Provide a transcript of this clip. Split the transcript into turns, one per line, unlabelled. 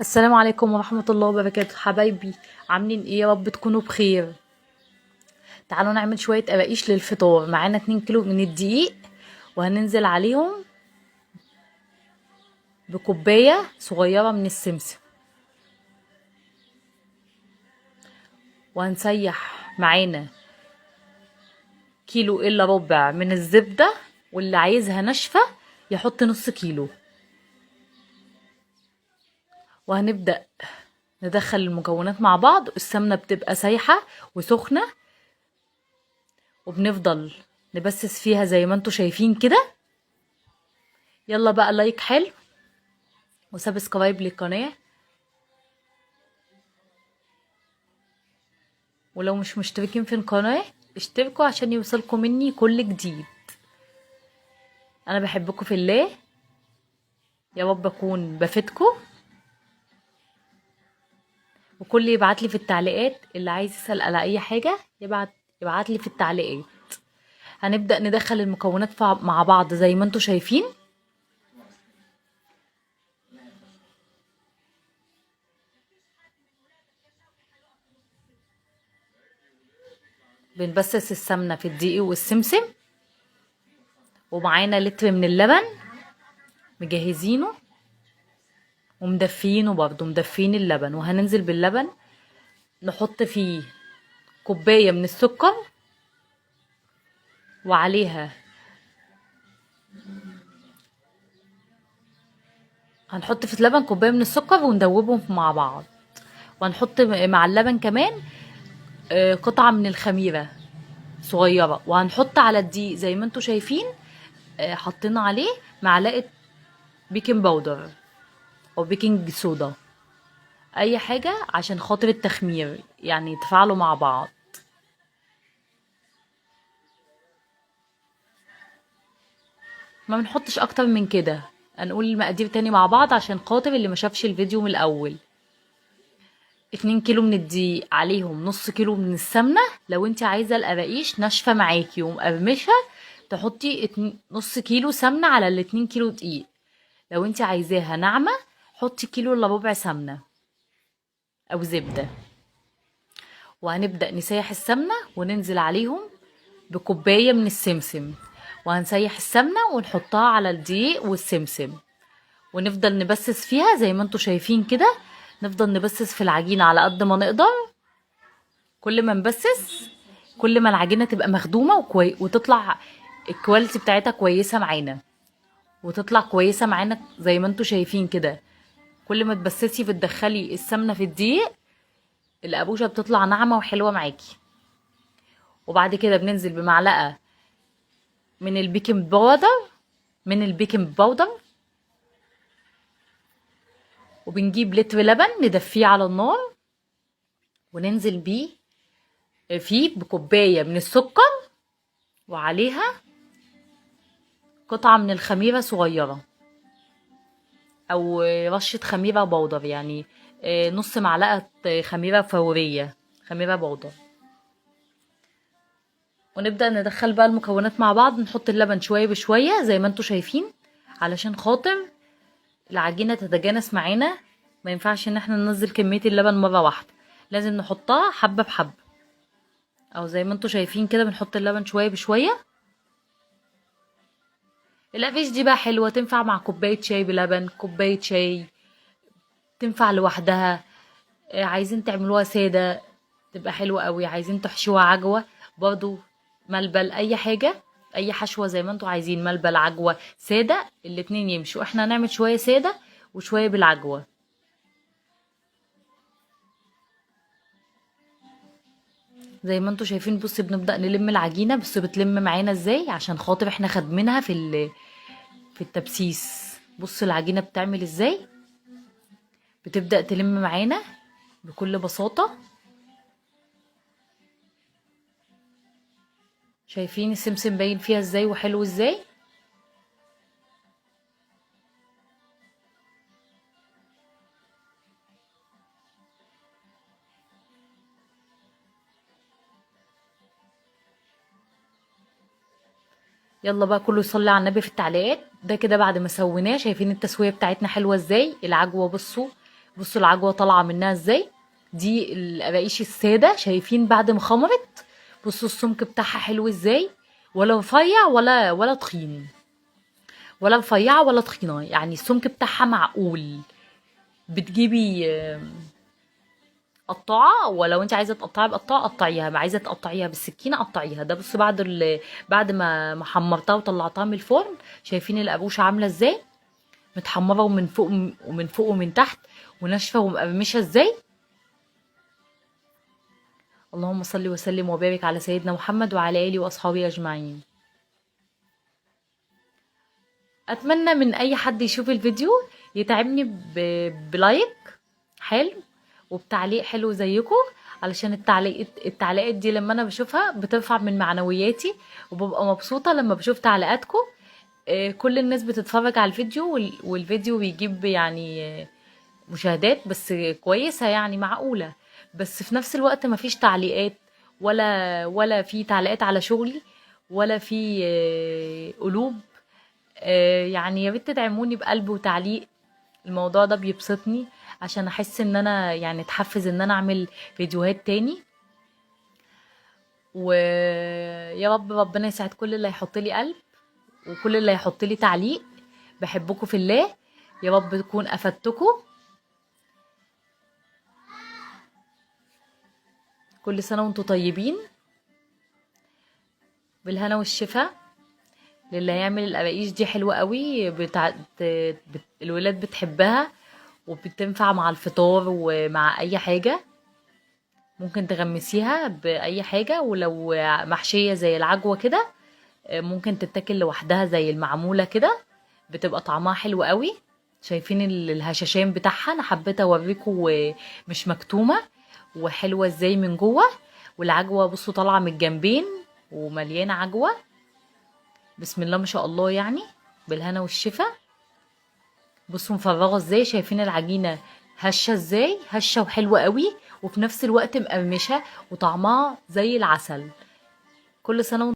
السلام عليكم ورحمة الله وبركاته حبايبي. عاملين ايه؟ يا رب تكونوا بخير. تعالوا نعمل شوية قراقيش للفطار. معانا 2 كيلو من الدقيق، وهننزل عليهم بكوباية صغيرة من السمسم، وهنسيح معانا كيلو الا ربع من الزبدة، واللي عايزها ناشفة يحط نص كيلو. وهنبدأ ندخل المكونات مع بعض. السمنة بتبقى سايحة وسخنة، وبنفضل نبسس فيها زي ما انتوا شايفين كده. يلا بقى لايك حلو وسبسكرايب للقناة، ولو مش مشتركين في القناة اشتركوا عشان يوصلكم مني كل جديد. انا بحبكم في الله، يا رب اكون بفيدكم. وكل يبعتلي في التعليقات، اللي عايز يسأل على اي حاجة يبعتلي في التعليقات. هنبدأ ندخل المكونات مع بعض زي ما انتوا شايفين. بنبسس السمنة في الدقيق والسمسم، ومعانا لتر من اللبن مجهزينه ومدفيينه برضه، مدفيين اللبن. وهننزل باللبن، نحط فيه كوباية من السكر، وعليها هنحط في اللبن كوباية من السكر وندوبهم مع بعض. وهنحط مع اللبن كمان قطعة من الخميرة صغيرة. وهنحط على الدقيق زي ما انتوا شايفين، حطينا عليه معلقة بيكنج باودر او بيكنج صودا، اي حاجة عشان خاطر التخمير، يعني يتفاعلوا مع بعض. ما بنحطش اكتر من كده. هنقول المقادير تاني مع بعض عشان خاطر اللي ما شافش الفيديو من الاول. 2 كيلو من الدقيق، عليهم نص كيلو من السمنة. لو انت عايزة القراقيش ناشفة معاكي ومقرمشة، تحطي نص كيلو سمنة على ال2 كيلو دقيق. لو انت عايزاها ناعمة حطي كيلو الا ربع سمنة او زبدة. وهنبدأ نسيح السمنة وننزل عليهم بكوباية من السمسم. وهنسيح السمنة ونحطها على الدقيق والسمسم، ونفضل نبسس فيها زي ما انتوا شايفين كده. نفضل نبسس في العجينة على قد ما نقدر. كل ما نبسس كل ما العجينة تبقى مخدومة وتطلع الكواليتي بتاعتها كويسة معانا، وتطلع كويسة معانا زي ما انتوا شايفين كده. كل ما تبسسي بتدخلي السمنة في الدقيق، القابوشة بتطلع ناعمة وحلوة معاكي. وبعد كده بننزل بمعلقة من البيكنج باودر من البيكنج باودر وبنجيب لتر لبن ندفيه على النار، وننزل بيه فيه بكوباية من السكر، وعليها قطعة من الخميرة صغيرة او رشة خميرة بودر، يعني نص معلقة خميرة فورية، خميرة بودر. ونبدأ ندخل بقى المكونات مع بعض. نحط اللبن شوية بشوية زي ما انتوا شايفين، علشان خاطر العجينة تتجانس معانا. ما ينفعش ان احنا ننزل كمية اللبن مرة واحدة، لازم نحطها حبة بحبة. او زي ما انتوا شايفين كده بنحط اللبن شوية بشوية. القريش دي بقى حلوة، تنفع مع كوباية شاي بلبن، كوباية شاي، تنفع لوحدها. عايزين تعملوها سادة تبقى حلوة قوي، عايزين تحشوها عجوة برضو، ملبل، اي حاجة، اي حشوة زي ما انتوا عايزين، ملبل، عجوة، سادة، الاتنين يمشوا. احنا هنعمل شوية سادة وشوية بالعجوة. زي ما انتوا شايفين، بص بنبدأ نلم العجينة، بس بتلم معانا ازاي عشان خاطر احنا خدمينها في التبسيس. بص العجينة بتعمل ازاي، بتبدأ تلم معانا بكل بساطة. شايفين السمسم باين فيها ازاي وحلو ازاي. يلا بقى كله يصلي على النبي في التعليقات. ده كده بعد ما سويناه، شايفين التسوية بتاعتنا حلوة ازاي. العجوة بصوا بصوا العجوه طالعه منها ازاي. دي القراقيش الساده، شايفين بعد ما خمرت؟ بصوا السمك بتاعها حلو ازاي، ولا رفيع ولا تخين، ولا رفيعه ولا تخينه، يعني السمك بتاعها معقول. بتجيبي قطاعه، ولو انت عايزه تقطعي بقطاعه قطعيها، عايزه تقطعيها بالسكينه قطعيها. ده بص بعد بعد ما حمرتها وطلعتها من الفرن، شايفين القابوشه عامله ازاي، متحمره ومن فوق ومن فوق ومن تحت، وناشفه ومقرمشه ازاي. اللهم صل وسلم وبارك على سيدنا محمد وعلى اله واصحابه اجمعين. اتمنى من اي حد يشوف الفيديو يتعبني بلايك حلو وبتعليق حلو زيكم، علشان التعليقات دي لما انا بشوفها بترفع من معنوياتي، وببقى مبسوطة لما بشوف تعليقاتكم. كل الناس بتتفرج على الفيديو والفيديو بيجيب يعني مشاهدات بس كويسة، يعني معقولة. بس في نفس الوقت مفيش تعليقات، ولا في تعليقات على شغلي، ولا في قلوب. يعني يا ريت تدعموني بقلب وتعليق، الموضوع ده بيبسطني، عشان احس ان انا يعني اتحفز ان انا اعمل فيديوهات تاني. ويا رب ربنا يسعد كل اللي هيحط لي قلب، وكل اللي هيحط لي تعليق. بحبكم في الله، يا رب تكون افدتكم. كل سنة وانتم طيبين، بالهنا والشفا. للي هيعمل القراقيش دي حلوة قوي، الولاد بتحبها، وبتنفع مع الفطار ومع اي حاجة. ممكن تغمسيها بأي حاجة، ولو محشية زي العجوة كده ممكن تتاكل لوحدها زي المعمولة كده، بتبقى طعمها حلو قوي. شايفين الهشاشين بتاعها؟ انا حبيت اوريكم، مش مكتومة وحلوة ازاي من جوه. والعجوة بصوا طالعة من الجنبين ومليانة عجوة، بسم الله ما شاء الله يعني. بالهنا والشفا. بصوا مفرغة ازاي، شايفين العجينة هشة ازاي، هشة وحلوة قوي، وفي نفس الوقت مقرمشة وطعمها زي العسل. كل سنة